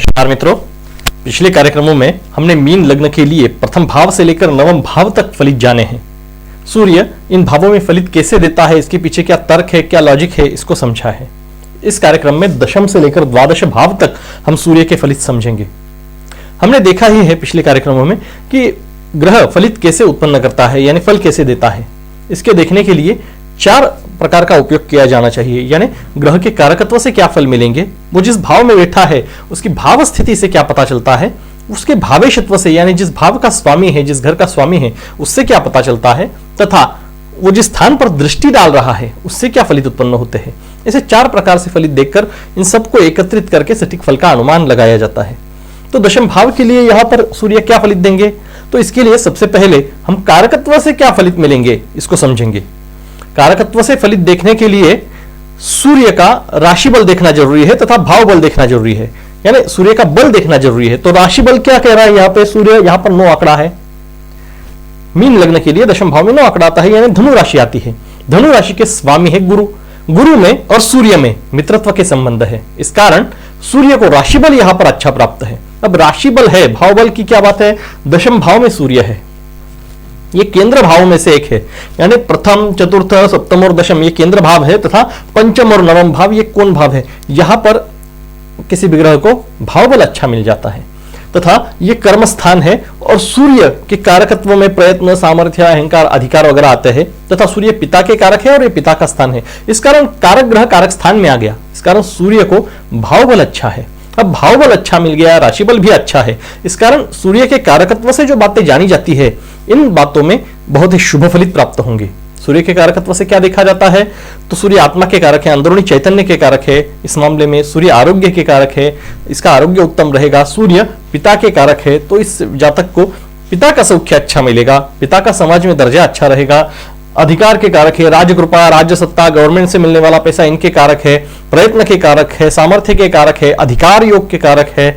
नमस्कार मित्रों, पिछले कार्यक्रमों में हमने मीन लग्न के लिए प्रथम भाव से लेकर नवम भाव तक फलित जाने हैं। सूर्य इन भावों में फलित कैसे देता है, इसके पीछे क्या तर्क है, क्या लॉजिक है, इसको समझा है। इस कार्यक्रम में दशम से लेकर द्वादश भाव तक हम सूर्य के फलित समझेंगे। हमने देखा ही है पिछले कार्यक्रमों में कि ग्रह फलित कैसे उत्पन्न करता है, यानी फल कैसे देता है। इसके देखने के लिए 4 प्रकार का उपयोग किया जाना चाहिए, यानी ग्रह के कारकत्व से क्या फल मिलेंगे, वो जिस भाव में बैठा है उसकी भाव स्थिति से क्या पता चलता है, उसके भावेशत्व से यानी जिस भाव का स्वामी है, जिस घर का स्वामी है, उससे क्या पता चलता है, तथा वो जिस स्थान पर दृष्टि डाल रहा है उससे क्या फलित उत्पन्न होते हैं। ऐसे 4 प्रकार से फलित देखकर इन सबको एकत्रित करके सटीक फल का अनुमान लगाया जाता है। तो दशम भाव के लिए यहां पर सूर्य क्या फलित देंगे, तो इसके लिए सबसे पहले हम कारकत्व से क्या फलित मिलेंगे इसको समझेंगे। कारकत्व से फलित देखने के लिए सूर्य का राशि बल देखना जरूरी है तथा भाव बल देखना जरूरी है, यानी सूर्य का बल देखना जरूरी है। तो राशि बल क्या कह रहा है, यहां पे सूर्य यहां पर 9 आंकड़ा है। मीन लग्न के लिए दशम भाव में 9 आंकड़ा आता है, यानी धनु राशि आती है। धनु राशि के स्वामी है गुरु। गुरु में और सूर्य में मित्रत्व के संबंध है, इस कारण सूर्य को राशि बल यहां पर अच्छा प्राप्त है। अब राशि बल है, भाव बल की क्या बात है, दशम भाव में सूर्य है, ये केंद्र भाव में से एक है, यानी प्रथम, चतुर्थ, सप्तम और दशम ये केंद्र भाव है तथा पंचम और नवम भाव ये कोण भाव है। यहां पर किसी विग्रह को भाव बल अच्छा मिल जाता है तथा ये कर्म स्थान है और सूर्य के कारकत्व में प्रयत्न, सामर्थ्य, अहंकार, अधिकार वगैरह आते हैं तथा सूर्य पिता के कारक है और ये पिता का स्थान है। इस कारण कारक ग्रह कारक स्थान में आ गया, इस कारण सूर्य को भाव बल अच्छा है। अब भाव बल अच्छा मिल गया, राशि बल भी अच्छा है, इस कारण सूर्य के कारकत्व से जो बातें जानी जाती है इन बातों में बहुत ही शुभ फलित प्राप्त होंगे। सूर्य के कारकत्व से क्या देखा जाता है, तो सूर्य आत्मा के कारक है, अंदरूनी चैतन्य के कारक है। इस मामले में सूर्य आरोग्य के कारक है, इसका आरोग्य उत्तम रहेगा। सूर्य पिता के कारक है, तो इस जातक को पिता का सौख्य अच्छा मिलेगा, पिता का समाज में दर्जा अच्छा रहेगा। अधिकार के कारक है, राजकृपा, राज्य सत्ता, गवर्नमेंट से मिलने वाला पैसा इनके कारक है। प्रयत्न के कारक है, सामर्थ्य के कारक है, अधिकार योग के कारक है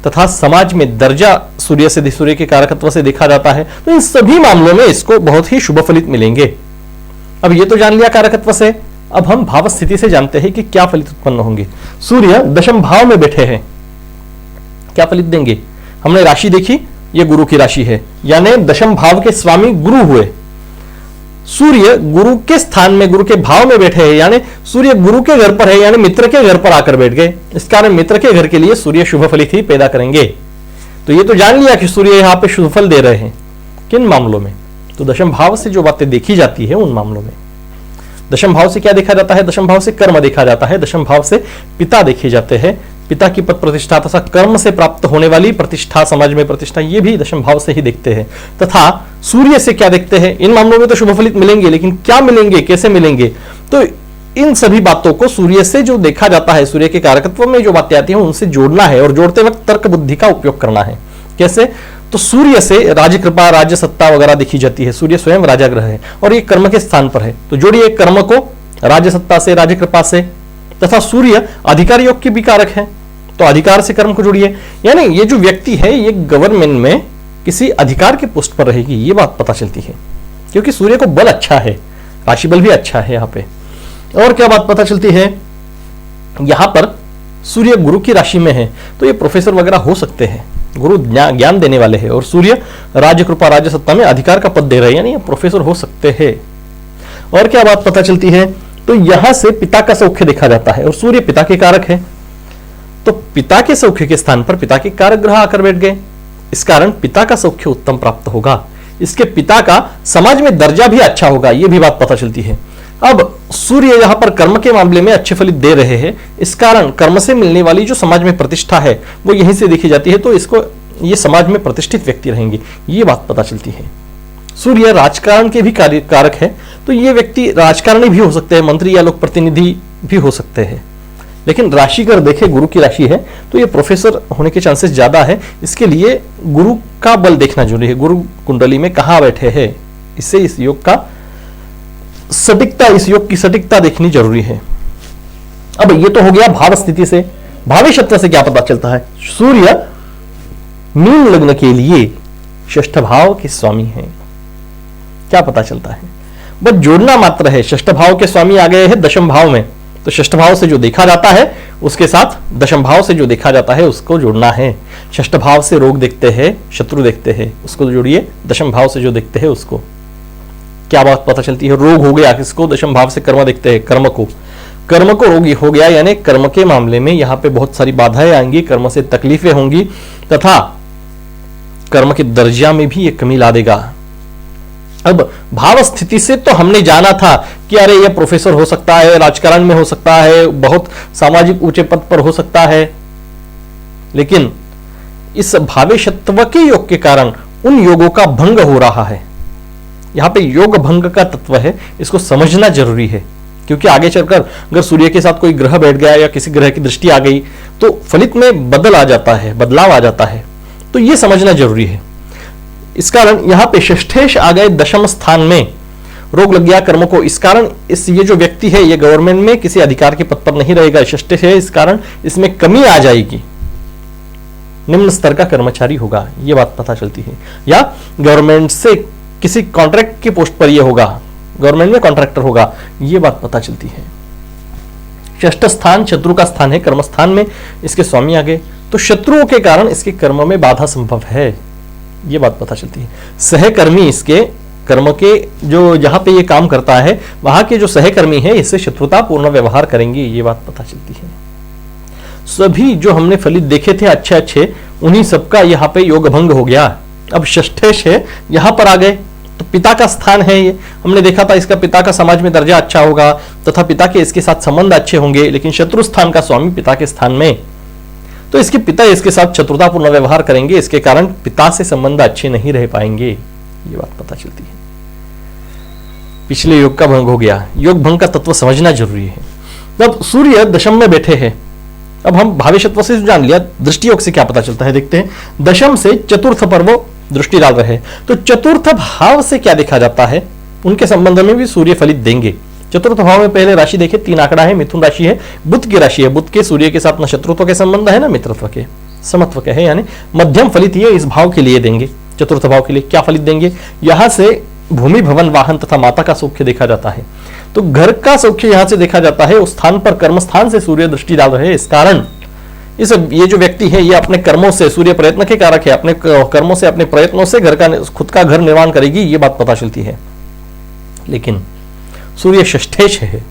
तथा समाज में दर्जा सूर्य के कारकत्व से देखा जाता है। तो इन सभी मामलों में इसको बहुत ही शुभ फलित मिलेंगे। अब ये तो जान लिया कारकत्व से, अब हम भाव स्थिति से जानते हैं कि क्या फलित उत्पन्न होंगे। सूर्य दशम भाव में बैठे हैं, क्या फलित देंगे। हमने राशि देखी, ये गुरु की राशि है, यानी दशम भाव के स्वामी गुरु हुए। सूर्य गुरु के स्थान में, गुरु के भाव में बैठे हैं, यानी सूर्य गुरु के घर पर है, यानी मित्र के घर पर आकर बैठ गए। इस कारण मित्र के घर के लिए सूर्य शुभ फलित ही पैदा करेंगे। तो ये तो जान लिया कि सूर्य यहां पे शुभ फल दे रहे हैं। किन मामलों में, तो दशम भाव से जो बातें देखी जाती है उन मामलों में। दशम भाव से क्या देखा जाता है, दशम भाव से कर्म देखा जाता है, दशम भाव से पिता देखे जाते हैं। पिता की पद प्रतिष्ठा तथा कर्म से प्राप्त होने वाली प्रतिष्ठा, समाज में प्रतिष्ठा, ये भी दशम भाव से ही देखते हैं। तथा सूर्य से क्या देखते हैं, इन मामलों में तो शुभ फलित मिलेंगे, लेकिन क्या मिलेंगे, कैसे मिलेंगे, तो इन सभी बातों को सूर्य से जो देखा जाता है, सूर्य के कारकत्व में जो बातें आती हैं उनसे जोड़ना है और जोड़ते वक्त तर्क बुद्धि का उपयोग करना है। कैसे, तो सूर्य से राजकृपा, राज्य सत्ता वगैरह देखी जाती है। सूर्य स्वयं राजा ग्रह है और ये कर्म के स्थान पर है, तो जोड़िए कर्म को राज्य सत्ता से, राजकृपा से, तथा सूर्य अधिकार योग के भी कारक है, तो अधिकार से कर्म को जोड़िए। यानी ये जो व्यक्ति है ये गवर्नमेंट में किसी अधिकार के पोस्ट पर रहेगी, ये बात पता चलती है, क्योंकि सूर्य को बल अच्छा है, राशि बल भी अच्छा है यहाँ पे। और क्या बात पता चलती है, यहां पर सूर्य गुरु की राशि में है, तो ये प्रोफेसर वगैरह हो सकते हैं, गुरु ज्ञान देने वाले हैं। और सूर्य राज्य कृपा, राज्य सत्ता में अधिकार का पद दे रहे हैं, यानी ये प्रोफेसर हो सकते हैं। और क्या बात पता चलती है, तो यहां से पिता का सौख्य देखा जाता है और सूर्य पिता के कारक है, तो पिता के सौख्य के स्थान पर पिता के कारक ग्रह आकर बैठ गए, इस कारण पिता का सौख्य उत्तम प्राप्त होगा। इसके पिता का समाज में दर्जा भी अच्छा होगा, यह भी बात पता चलती है। अब सूर्य यहां पर कर्म के मामले में अच्छे फलित दे रहे हैं, इस कारण कर्म से मिलने वाली जो समाज में प्रतिष्ठा है वो यहीं से देखी जाती है, तो इसको ये समाज में प्रतिष्ठित व्यक्ति रहेंगे, ये बात पता चलती है। सूर्य राजकारण के भी कारक है, तो ये व्यक्ति राजकारणी भी हो सकते हैं, मंत्री या लोक प्रतिनिधि भी हो सकते हैं। लेकिन राशि अगर देखें, गुरु की राशि है, तो ये प्रोफेसर होने के चांसेस ज्यादा है। इसके लिए गुरु का बल देखना जरूरी है, गुरु कुंडली में कहां बैठे हैं, इससे इस योग का सटीकता, इस योग की सटीकता देखनी जरूरी है। अब ये तो हो गया भाव स्थिति से। भावेशत्व से क्या पता चलता है, सूर्य मीन लग्न के लिए षष्ठ भाव के स्वामी हैं, क्या पता चलता है, बस जोड़ना मात्र है। षष्ठ भाव के स्वामी आ गए हैं दशम भाव में, तो षष्ठ भाव से जो देखा जाता है उसके साथ दशम भाव से जो देखा जाता है उसको जोड़ना है। षष्ठ भाव से रोग देखते हैं, शत्रु देखते हैं, उसको जोड़िए। दशम भाव से जो देखते हैं उसको क्या बात पता चलती है? रोग हो गया किसको? दशम भाव से कर्म देखते हैं, कर्म को रोग हो गया, यानी कर्म के मामले में यहां पे बहुत सारी बाधाएं आएंगी, कर्म से तकलीफें होंगी तथा कर्म के दर्जा में भी ये कमी ला देगा। अब भाव स्थिति से तो हमने जाना था कि अरे ये प्रोफेसर हो सकता है, राजकारण में हो सकता है, बहुत सामाजिक ऊंचे पद पर हो सकता है, लेकिन इस भावेशत्व के योग के कारण उन योगों का भंग हो रहा है। यहां पे योग भंग का तत्व है, इसको समझना जरूरी है, क्योंकि आगे चलकर अगर सूर्य के साथ कोई ग्रह बैठ गया या किसी ग्रह की दृष्टि आ गई तो फलित में बदलाव आ जाता है, तो यह समझना जरूरी है। इस कारण यहां पे षष्ठेश आ गए दशम स्थान में, रोग लग गया कर्म को, इस कारण ये जो व्यक्ति है ये गवर्नमेंट में किसी अधिकार के पद पर नहीं रहेगा, षष्ठेश है, इस कारण इसमें कमी आ जाएगी, निम्न स्तर का कर्मचारी होगा, ये बात पता चलती है। या गवर्नमेंट से किसी कॉन्ट्रैक्ट की पोस्ट पर ये होगा, गवर्नमेंट में कॉन्ट्रैक्टर होगा, ये बात पता चलती है। षष्ठ स्थान शत्रु का स्थान है, कर्म स्थान में इसके स्वामी आ गए, तो शत्रुओं के कारण इसके कर्म में बाधा संभव है, ये बात पता चलती है। सहकर्मी इसके कर्म के जो जहां पे ये काम करता है वहां के जो सहकर्मी है इससे शत्रुतापूर्ण व्यवहार करेंगे, ये बात पता चलती है। सभी जो हमने फलित देखे थे अच्छे अच्छे, उन्हीं सबका यहाँ पे योग भंग हो गया। अब षष्ठेश है, यहां पर आ गए तो पिता का स्थान है, ये हमने देखा था इसका पिता का समाज में दर्जा अच्छा होगा तथा पिता के इसके साथ संबंध अच्छे होंगे, लेकिन शत्रु स्थान का स्वामी पिता के स्थान में, तो इसके पिता इसके साथ शत्रुतापूर्ण व्यवहार करेंगे, इसके कारण पिता से संबंध अच्छे नहीं रह पाएंगे, ये बात पता चलती है। पिछले योग का भंग हो गया, योग भंग का तत्व समझना जरूरी है। जब सूर्य दशम में बैठे हैं, अब हम भावेशत्व से जान लिया, दृष्टि योग से क्या पता चलता है देखते हैं। दशम से चतुर्थ पर वो दृष्टि डाल रहे हैं, तो चतुर्थ भाव से क्या देखा जाता है, उनके संबंध में भी सूर्य फलित देंगे। चतुर्थ भाव में पहले राशि देखे, 3 आंकड़ा है, मिथुन राशि है, बुध की राशि है, बुध के सूर्य के साथ न शत्रुत्व के संबंध है ना मित्रत्व के, समत्व के है, यानी मध्यम फलित ये इस भाव के लिए देंगे। चतुर्थ भाव के लिए क्या फलित देंगे? यहां से भूमि भवन वाहन तथा माता का सौख्य देखा जाता है, तो घर का सौख्य यहां से देखा जाता है, उस स्थान पर कर्म स्थान से सूर्य दृष्टि डाल रहे हैं, इस कारण ये जो व्यक्ति है ये अपने कर्मों से, सूर्य प्रयत्न के कारक है, अपने कर्मों से अपने प्रयत्नों से खुद का घर निर्माण करेगी, ये बात पता चलती है। लेकिन सूर्य षष्ठेश है,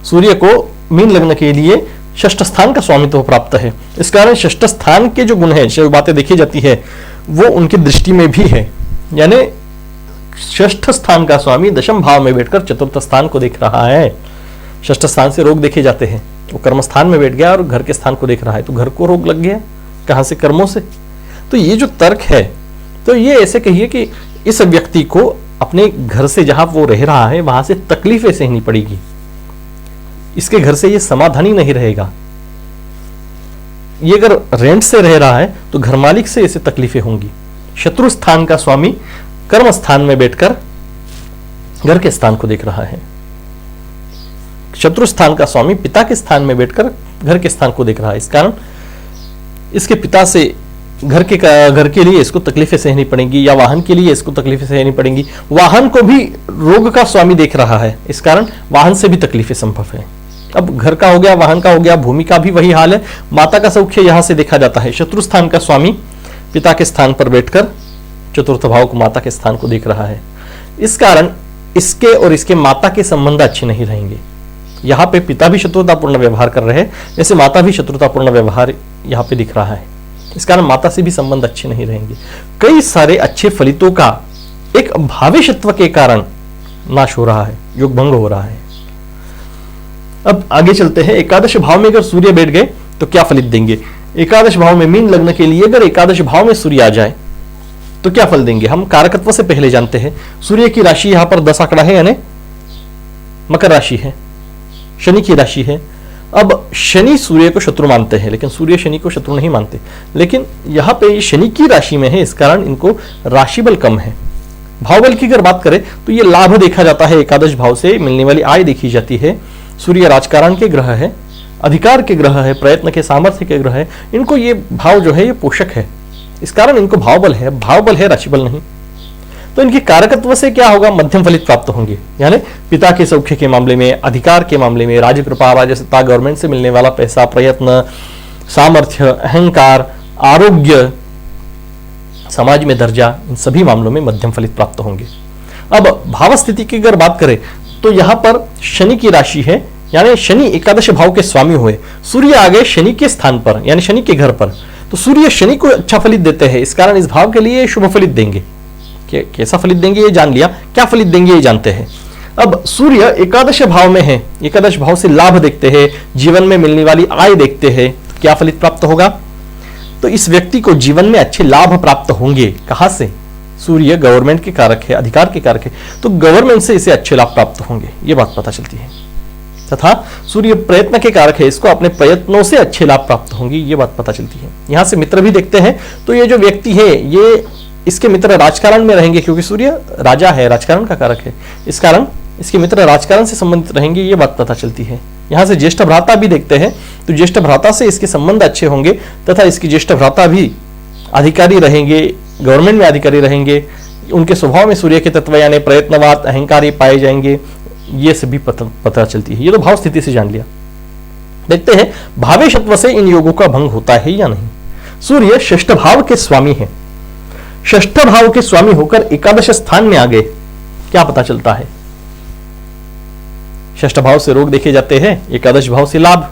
सूर्य को मीन लग्न के लिए षष्ठ स्थान का स्वामित्व प्राप्त है, इस कारण षष्ठ स्थान के जो गुण है, जो बातें देखी जाती है वो उनकी दृष्टि में भी है, यानी षष्ठ स्थान का स्वामी दशम भाव में बैठकर चतुर्थ स्थान को देख रहा है। षष्ठ स्थान से रोग देखे जाते हैं, वो कर्म स्थान में बैठ गया और घर के स्थान को देख रहा है, तो घर को रोग लग गया, कहां से? कर्मों से। तो ये जो तर्क है, तो ये ऐसे कहिए कि इस व्यक्ति को अपने घर से जहां वो रह रहा है वहां से तकलीफें सहनी पड़ेगी, इसके घर से ये समाधानी नहीं रहेगा। ये अगर रेंट से रह रहा है तो घर मालिक से इसे तकलीफें होंगी। शत्रु स्थान का स्वामी कर्म स्थान में बैठकर घर के स्थान को देख रहा है, शत्रु स्थान का स्वामी पिता के स्थान में बैठकर घर के स्थान को देख रहा है, इस कारण इसके पिता से घर के लिए इसको तकलीफें सहनी पड़ेंगी, या वाहन के लिए इसको तकलीफें सहनी पड़ेंगी। वाहन को भी रोग का स्वामी देख रहा है, इस कारण वाहन से भी तकलीफें संभव है। अब घर का हो गया, वाहन का हो गया, भूमि का भी वही हाल है। माता का सौख्य यहां से देखा जाता है, शत्रु स्थान का स्वामी पिता के स्थान पर बैठकर चतुर्थ भाव को, माता के स्थान को देख रहा है, इस कारण इसके और इसके माता के संबंध अच्छे नहीं रहेंगे। यहां पे पिता भी शत्रुतापूर्ण व्यवहार कर रहे हैं, जैसे माता भी शत्रुतापूर्ण व्यवहार यहां पे दिख रहा है, इस कारण माता से भी संबंध अच्छे नहीं रहेंगे। कई सारे अच्छे फलितों का एक भावेशत्व के कारण नाश हो रहा है, योग भंग हो रहा है। अब आगे चलते हैं, एकादश भाव में अगर सूर्य बैठ गए तो क्या फलित देंगे? एकादश भाव में मीन लग्न के लिए अगर एकादश भाव में सूर्य आ जाए तो क्या फल देंगे? हम कारकत्व से पहले जानते हैं। सूर्य की राशि यहां पर 10 आंकड़ा है, यानी मकर राशि है, शनि की राशि है। अब शनि सूर्य को शत्रु मानते हैं, लेकिन सूर्य शनि को शत्रु नहीं मानते, लेकिन यहां पे शनि की राशि में है, इस कारण इनको राशि बल कम है। भाव बल की अगर बात करें तो ये लाभ देखा जाता है, एकादश भाव से मिलने वाली आय देखी जाती है। सूर्य राजकारण के ग्रह है, अधिकार के ग्रह है, प्रयत्न के सामर्थ्य के ग्रह है, इनको ये भाव जो है ये पोषक है, इस कारण इनको भाव बल है, राशि बल नहीं। तो इनके कारकत्व से क्या होगा, मध्यम फलित प्राप्त होंगे। यानी पिता के सौख्य के मामले में, अधिकार के मामले में, राजकृपा, राजसत्ता, गवर्नमेंट से मिलने वाला पैसा, प्रयत्न, सामर्थ्य, अहंकार, आरोग्य, समाज में दर्जा, इन सभी मामलों में मध्यम फलित प्राप्त होंगे। अब भाव स्थिति की अगर बात करें तो यहां पर शनि की राशि है, यानी शनि एकादश भाव के स्वामी हुए, सूर्य आ गए शनि के स्थान पर, यानी शनि के घर पर, तो सूर्य शनि को अच्छा फलित देते हैं, इस कारण इस भाव के लिए शुभ फलित देंगे। कैसा फलित देंगे ये जान लिया, क्या फलित देंगे ये जानते हैं। अब सूर्य एकादश भाव में है, एकादश भाव से लाभ देखते हैं, जीवन में मिलने वाली आय देखते हैं, तो क्या फलित प्राप्त होगा, तो इस व्यक्ति को जीवन में अच्छे लाभ प्राप्त होंगे। कहां से, सूर्य गवर्नमेंट के कारक है, अधिकार के कारक है, तो गवर्नमेंट से इसे अच्छे लाभ प्राप्त होंगे, ये बात पता चलती है। तथा सूर्य प्रयत्न के कारक है, इसको अपने प्रयत्नों से अच्छे लाभ प्राप्त होंगे, ये बात पता चलती है। यहां से मित्र भी देखते हैं, तो ये जो व्यक्ति है ये इसके मित्र राजकारण में रहेंगे, क्योंकि सूर्य राजा है, राजकारण का कारक है, इस कारण इसके मित्र राजकारण से संबंधित रहेंगे, ये बात पता चलती है। यहां से ज्येष्ठ भ्राता भी देखते हैं, तो ज्येष्ठ भ्राता से इसके संबंध अच्छे होंगे, तथा इसके ज्येष्ठ भ्राता भी अधिकारी रहेंगे, गवर्नमेंट में अधिकारी रहेंगे, उनके स्वभाव में सूर्य के तत्व यानी प्रयत्नवाद, अहंकारी पाए जाएंगे, ये सभी पता चलती है। ये तो भाव स्थिति से जान लिया। देखते हैं भावेशत्व से इन योगों का भंग होता है या नहीं। सूर्य षष्ठ भाव के स्वामी है, षष्ठ भाव के स्वामी होकर एकादश स्थान में आ गए, क्या पता चलता है, षष्ठ भाव से रोग देखे जाते हैं, एकादश भाव से लाभ,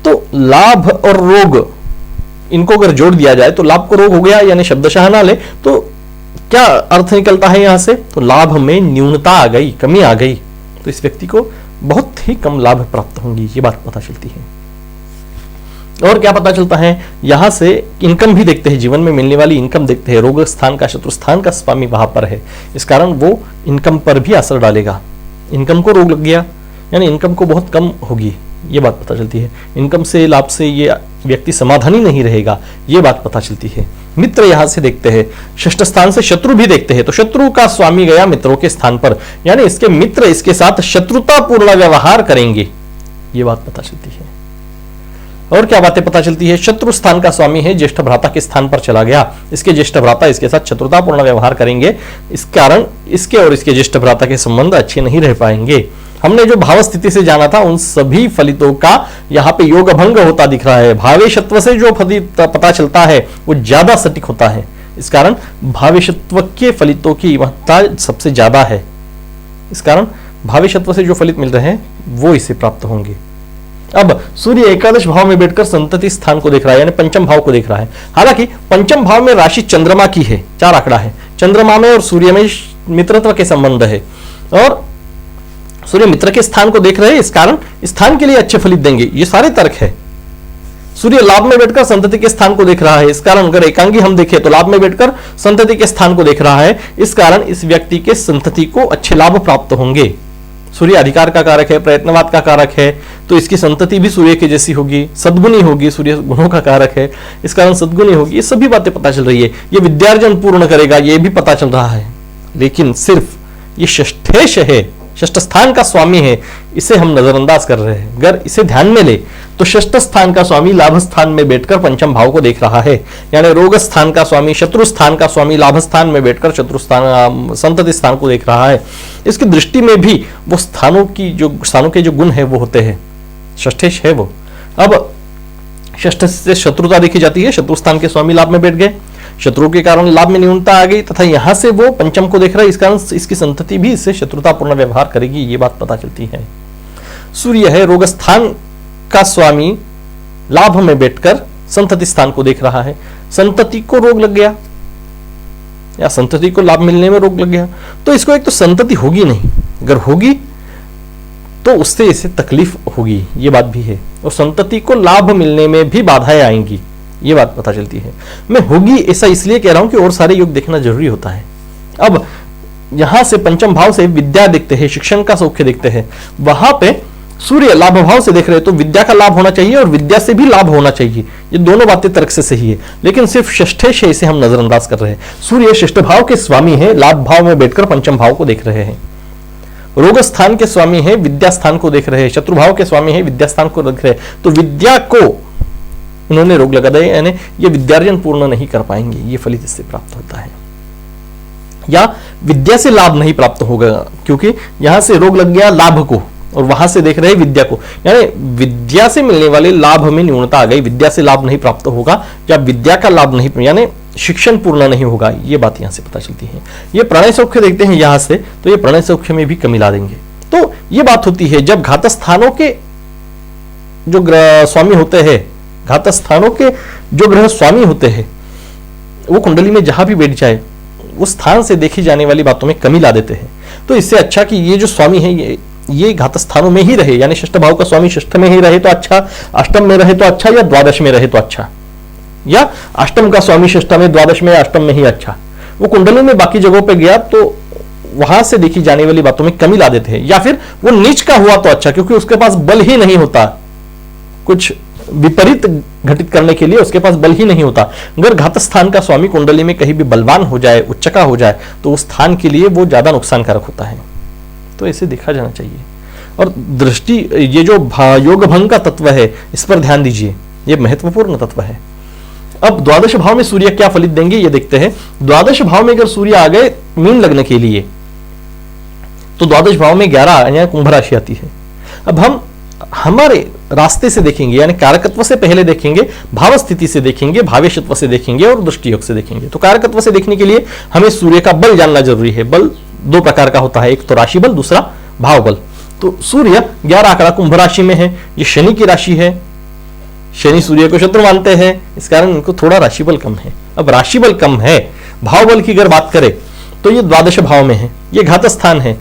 तो लाभ और रोग इनको अगर जोड़ दिया जाए तो लाभ को रोग हो गया, यानी शब्दशः ना ले तो क्या अर्थ निकलता है यहां से, तो लाभ में न्यूनता आ गई, कमी आ गई, तो इस व्यक्ति को बहुत ही कम लाभ प्राप्त होंगी, ये बात पता चलती है। और क्या पता चलता है, यहां से इनकम भी देखते हैं, जीवन में मिलने वाली इनकम देखते हैं, रोग स्थान का, शत्रु स्थान का स्वामी वहां पर है, इस कारण वो इनकम पर भी असर डालेगा। इनकम को रोग लग गया, यानी इनकम को बहुत कम होगी, ये बात पता चलती है। इनकम से, लाभ से ये व्यक्ति समाधानी नहीं रहेगा, ये बात पता चलती है। मित्र यहां से देखते हैं, षष्ठ स्थान से शत्रु भी देखते हैं, तो शत्रु का स्वामी गया मित्रों के स्थान पर, यानी इसके मित्र इसके साथ शत्रुतापूर्ण व्यवहार करेंगे, ये बात पता चलती है। और क्या बातें पता चलती है, शत्रु स्थान का स्वामी है, ज्येष्ठ भ्राता के स्थान पर चला गया, इसके ज्येष्ठ भ्राता इसके साथ शत्रुतापूर्ण व्यवहार करेंगे, इस कारण इसके और इसके ज्येष्ठ भ्राता के संबंध अच्छे नहीं रह पाएंगे। हमने जो भाव स्थिति से जाना था उन सभी फलितों का यहाँ पे योग भंग होता दिख रहा है। भावेशत्व से जो फलित पता चलता है वो ज्यादा सटीक होता है, इस कारण भावेशत्व के फलितों की महत्ता सबसे ज्यादा है, इस कारण भावेशत्व से जो फलित मिल रहे हैं वो इसे प्राप्त होंगे। अब सूर्य एकादश भाव में बैठकर संतति स्थान को देख रहा है, यानी पंचम भाव को देख रहा है। हालांकि पंचम भाव में राशि चंद्रमा की है, 4 आंकड़ा है, चंद्रमा में और सूर्य में मित्रत्व के संबंध है, और सूर्य मित्र के स्थान को देख रहे हैं, इस कारण स्थान के लिए अच्छे फलित देंगे, ये सारे तर्क है। सूर्य लाभ में बैठकर संतति के स्थान को देख रहा है, इस कारण अगर एकांगी हम देखें तो लाभ में बैठकर संतति के स्थान को देख रहा है, इस कारण इस व्यक्ति के संतति को अच्छे लाभ प्राप्त होंगे। सूर्य अधिकार का कारक है, प्रयत्नवाद का कारक है, तो इसकी संतति भी सूर्य के जैसी होगी, सद्गुणी होगी, सूर्य गुणों का कारक है, इस कारण सद्गुणी होगी। ये सभी बातें पता चल रही है। ये विद्यार्जन पूर्ण करेगा, ये भी पता चल रहा है, लेकिन सिर्फ ये षष्ठेश है, षष्ठ स्थान का स्वामी है, इसे हम नजरअंदाज कर रहे हैं। अगर इसे ध्यान में ले तो षष्ठ स्थान का स्वामी लाभ स्थान में बैठकर पंचम भाव को देख रहा है, यानी रोग स्थान का स्वामी, शत्रु स्थान का स्वामी लाभ स्थान में बैठकर शत्रु स्थान, संतति स्थान को देख रहा है। इसकी दृष्टि में भी वो स्थानों के जो गुण है वो होते हैं, षष्ठेश है वो। अब षष्ठ से शत्रुता देखी जाती है, शत्रु स्थान के स्वामी लाभ में बैठ गए, शत्रु के कारण लाभ में न्यूनता आ गई, तथा यहां से वो पंचम को देख रहा है, इस कारण इसकी संतति भी इससे शत्रुतापूर्ण व्यवहार करेगी, ये बात पता चलती है। सूर्य है रोग स्थान का स्वामी, लाभ में बैठकर संतति स्थान को देख रहा है, संतति को रोग लग गया या संतति को लाभ मिलने में रोग लग गया, तो इसको एक तो संतति होगी नहीं, अगर होगी तो उससे इसे तकलीफ होगी, ये बात भी है, और संतति को लाभ मिलने में भी बाधाएं आएंगी, ये बात पता चलती है। मैं होगी ऐसा इसलिए कह रहा हूं कि और सारे योग देखना जरूरी होता है। अब यहां से पंचम भाव से विद्या देखते हैं, शिक्षण का सौख्य देखते हैं, वहां पे सूर्य लाभ भाव से देख रहे हैं, तो विद्या का लाभ होना चाहिए और विद्या से भी लाभ होना चाहिए, ये दोनों बातें तर्क से सही है, लेकिन सिर्फ षष्ठेश है, इसे हम नजरअंदाज कर रहे हैं। सूर्य षष्ठ भाव के स्वामी है, लाभ भाव में बैठकर पंचम भाव को देख रहे हैं, रोग स्थान के स्वामी है, विद्या स्थान को देख रहे हैं, शत्रु भाव के स्वामी है, विद्या स्थान को देख रहे हैं, तो विद्या को उन्होंने रोग लगा दिया, यानी ये विद्यार्जन पूर्ण नहीं कर पाएंगे, ये फलित इससे प्राप्त होता है। या विद्या से लाभ नहीं प्राप्त होगा, क्योंकि यहां से रोग लग गया लाभ को और वहां से देख रहे हैं विद्या को, यानी विद्या से मिलने वाले लाभ में न्यूनता आ गई, विद्या से लाभ नहीं प्राप्त होगा या विद्या का लाभ नहीं, यानी शिक्षण पूर्ण नहीं होगा, ये बात यहां से पता चलती है। ये प्रणय सौख्य देखते हैं यहां से, तो ये प्रणय सौख्य में भी कमी ला देंगे। तो ये बात होती है जब घात स्थानों के जो ग्रह स्वामी होते हैं, घात स्थानों के जो ग्रह स्वामी होते हैं, वो कुंडली में जहां भी बैठ जाए उस स्थान से देखी जाने वाली बातों में कमी ला देते हैं। तो इससे अच्छा कि ये जो स्वामी है ये घात स्थानों में ही रहे, यानी षष्ठ भाव का स्वामी षष्ठ में ही रहे तो अच्छा, अष्टम में रहे तो अच्छा, या द्वादश में रहे तो अच्छा, या अष्टम का स्वामी षष्ठ में, द्वादश में, अष्टम में ही अच्छा। वो कुंडली में बाकी जगहों पे गया तो वहां से देखी जाने वाली बातों में कमी ला देते हैं, या फिर वो नीच का हुआ तो अच्छा, क्योंकि उसके पास बल ही नहीं होता कुछ विपरीत घटित करने के लिए, उसके पास बल ही नहीं होता। अगर घात स्थान का स्वामी कुंडली में कहीं भी बलवान हो जाए, उच्च का हो जाए, तो उस स्थान के लिए वो ज्यादा नुकसानकारक होता है। तो ऐसे देखा जाना चाहिए। और दृष्टि, ये जो योग भंग का तत्व है, इस पर ध्यान दीजिए, ये महत्वपूर्ण तत्व है। अब द्वादश भाव में सूर्य क्या फलित देंगे ये देखते हैं। द्वादश भाव में अगर सूर्य आ गए मीन लग्न के लिए, तो द्वादश भाव में 11 यानी कुंभ राशि आती है। अब हम हमारे रास्ते से देखेंगे, यानी कारकत्व से पहले देखेंगे, भाव स्थिति से देखेंगे, भावेशत्व से देखेंगे और दृष्टि योग से देखेंगे। तो कारकत्व से देखने के लिए हमें सूर्य का बल जानना जरूरी है। बल दो प्रकार का होता है, एक तो राशि बल, दूसरा भाव बल। तो सूर्य 11 आंकड़ा कुंभ राशि में है, ये शनि की राशि है, शनि सूर्य को शत्रु मानते हैं, इस कारण इनको थोड़ा राशि बल कम है। अब राशि बल कम है, भाव बल की अगर बात करें तो ये द्वादश भाव में है, ये घात स्थान है,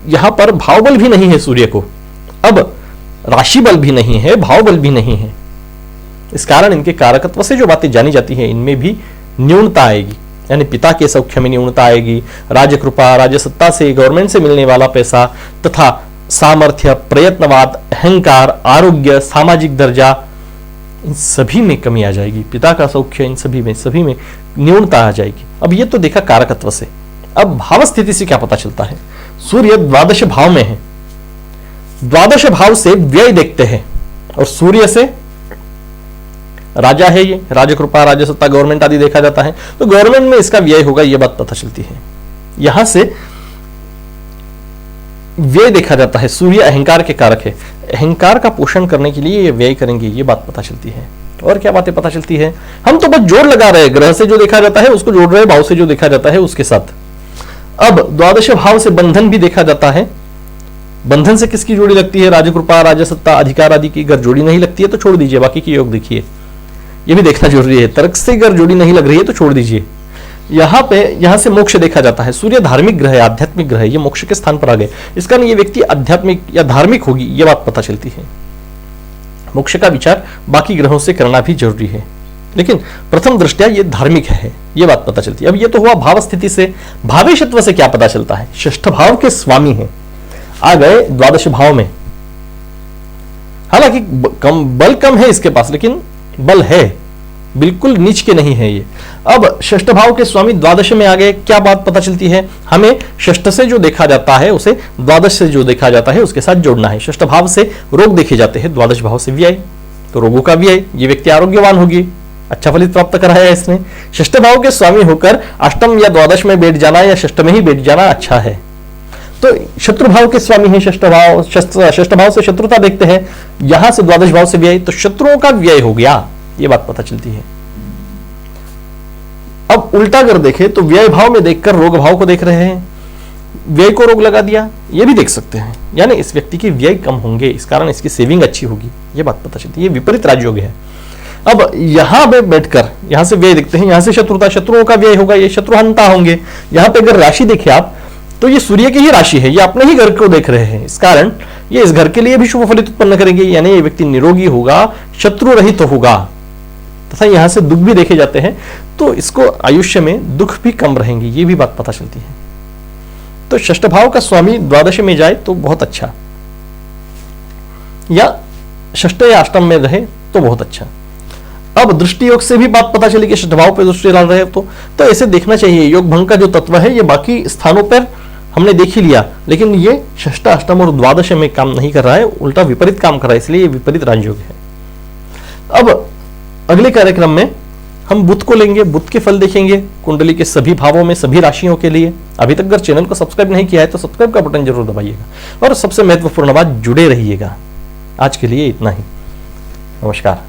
यहां पर भाव बल भी नहीं है सूर्य को, अब राशि बल भी नहीं है, भाव बल भी नहीं है। इस कारण इनके कारकत्व से जो बातें जानी जाती है इनमें भी न्यूनता आएगी, यानी पिता के सौख्य में न्यूनता आएगी, राजकृपा, राजसत्ता से, गवर्नमेंट से मिलने वाला पैसा तथा सामर्थ्य, प्रयत्नवाद, अहंकार, आरोग्य, सामाजिक दर्जा, इन सभी में कमी आ जाएगी। पिता का सौख्य, इन सभी में न्यूनता आ जाएगी। अब ये तो देखा कारकत्व से। अब भाव स्थिति से क्या पता चलता है? सूर्य द्वादश भाव में है, द्वादश भाव से व्यय देखते हैं, और सूर्य से राजा है, ये राजकृपा, राजसत्ता, गवर्नमेंट आदि देखा जाता है, तो गवर्नमेंट में इसका व्यय होगा, यह बात पता चलती है। यहां से व्यय देखा जाता है, सूर्य अहंकार के कारक है, अहंकार का पोषण करने के लिए ये व्यय करेंगे, ये बात पता चलती है। और क्या बातें पता चलती है? हम तो बस जोड़ लगा रहे हैं, ग्रह से जो देखा जाता है उसको जोड़ रहे हैं, भाव से जो देखा जाता है उसके साथ। अब द्वादश भाव से बंधन भी देखा जाता है, बंधन से किसकी जोड़ी लगती है? राजकृपा, राजसत्ता, अधिकार आदि की अगर जोड़ी नहीं लगती है तो छोड़ दीजिए, बाकी की योग देखिए, ये भी देखना जरूरी है। तर्क से अगर जोड़ी नहीं लग रही है तो छोड़ दीजिए। यहां से मोक्ष देखा जाता है, सूर्य धार्मिक ग्रह है, आध्यात्मिक ग्रह है, ये मोक्ष के स्थान पर आ गए, इस कारण ये व्यक्ति आध्यात्मिक या धार्मिक होगी, ये बात पता चलती है। मोक्ष का विचार बाकी ग्रहों से करना भी जरूरी है, लेकिन प्रथम दृष्टया ये धार्मिक है, ये बात पता चलती है। अब ये तो हुआ भाव स्थिति से। भावेशत्व से क्या पता चलता है? षष्ठ भाव के स्वामी हैं, आ गए द्वादश भाव में, हालांकि बल कम है इसके पास, लेकिन बल है, बिल्कुल नीच के नहीं है ये। अब षष्ठ भाव के स्वामी द्वादश में आ गए, क्या बात पता चलती है? हमें षष्ठ से जो देखा जाता है उसे द्वादश से जो देखा जाता है उसके साथ जोड़ना है। षष्ठ भाव से रोग देखे जाते हैं, द्वादश भाव से व्यय, तो रोगों का व्यय, ये व्यक्ति आरोग्यवान होगी, अच्छा फलित प्राप्त कराया है इसने। षष्ठ भाव के स्वामी होकर अष्टम या द्वादश में बैठ जाना या षष्ठ में ही बैठ जाना अच्छा है। तो शत्रु भाव के स्वामी है षष्ठ भाव, षष्ठ भाव से शत्रुता देखते हैं, यहां से द्वादश भाव से व्यय, तो शत्रुओं का व्यय हो गया, ये बात पता चलती है। अब उल्टा कर देखें तो व्यय भाव में देखकर रोग भाव को देख रहे हैं, व्यय को रोग लगा दिया, ये भी देख सकते हैं, यानी इस व्यक्ति की व्यय कम होंगे, इस कारण इसकी सेविंग अच्छी होगी, ये बात पता चलती है। ये विपरीत राजयोग है। अब यहां पे बैठकर यहां से व्यय देखते हैं, यहां से शत्रुता, शत्रुओं का व्यय होगा, ये शत्रुहंता होंगे। यहां पे अगर राशि देखें आप तो ये सूर्य की ही राशि है, ये अपने ही घर को देख रहे हैं, इस कारण ये इस घर के लिए भी शुभ फलित उत्पन्न करेंगे, यानी ये व्यक्ति निरोगी होगा, शत्रु रहित होगा, तथा यहां से दुख भी देखे जाते हैं, तो इसको आयुष्य में दुख भी कम रहेंगे, ये भी बात पता चलती है। तो षष्ठ भाव का स्वामी द्वादश में जाए तो बहुत अच्छा, या षष्ठ या अष्टम में रहे तो बहुत अच्छा। अब दृष्टि योग से भी बात पता चली कि षष्ठ भाव पे दृष्टि डाल रहे तो ऐसे देखना चाहिए। योग भंग का जो तत्व है ये बाकी स्थानों पर हमने देख ही लिया, लेकिन ये षष्ठ, अष्टम और द्वादश में काम नहीं कर रहा है, उल्टा विपरीत काम कर रहा है, इसलिए ये विपरीत राजयोग है। अब अगले कार्यक्रम में हम बुध को लेंगे, बुध के फल देखेंगे कुंडली के सभी भावों में, सभी राशियों के लिए। अभी तक अगर चैनल को सब्सक्राइब नहीं किया है तो सब्सक्राइब का बटन जरूर दबाइएगा और सबसे महत्वपूर्ण बात, जुड़े रहिएगा। आज के लिए इतना ही। नमस्कार।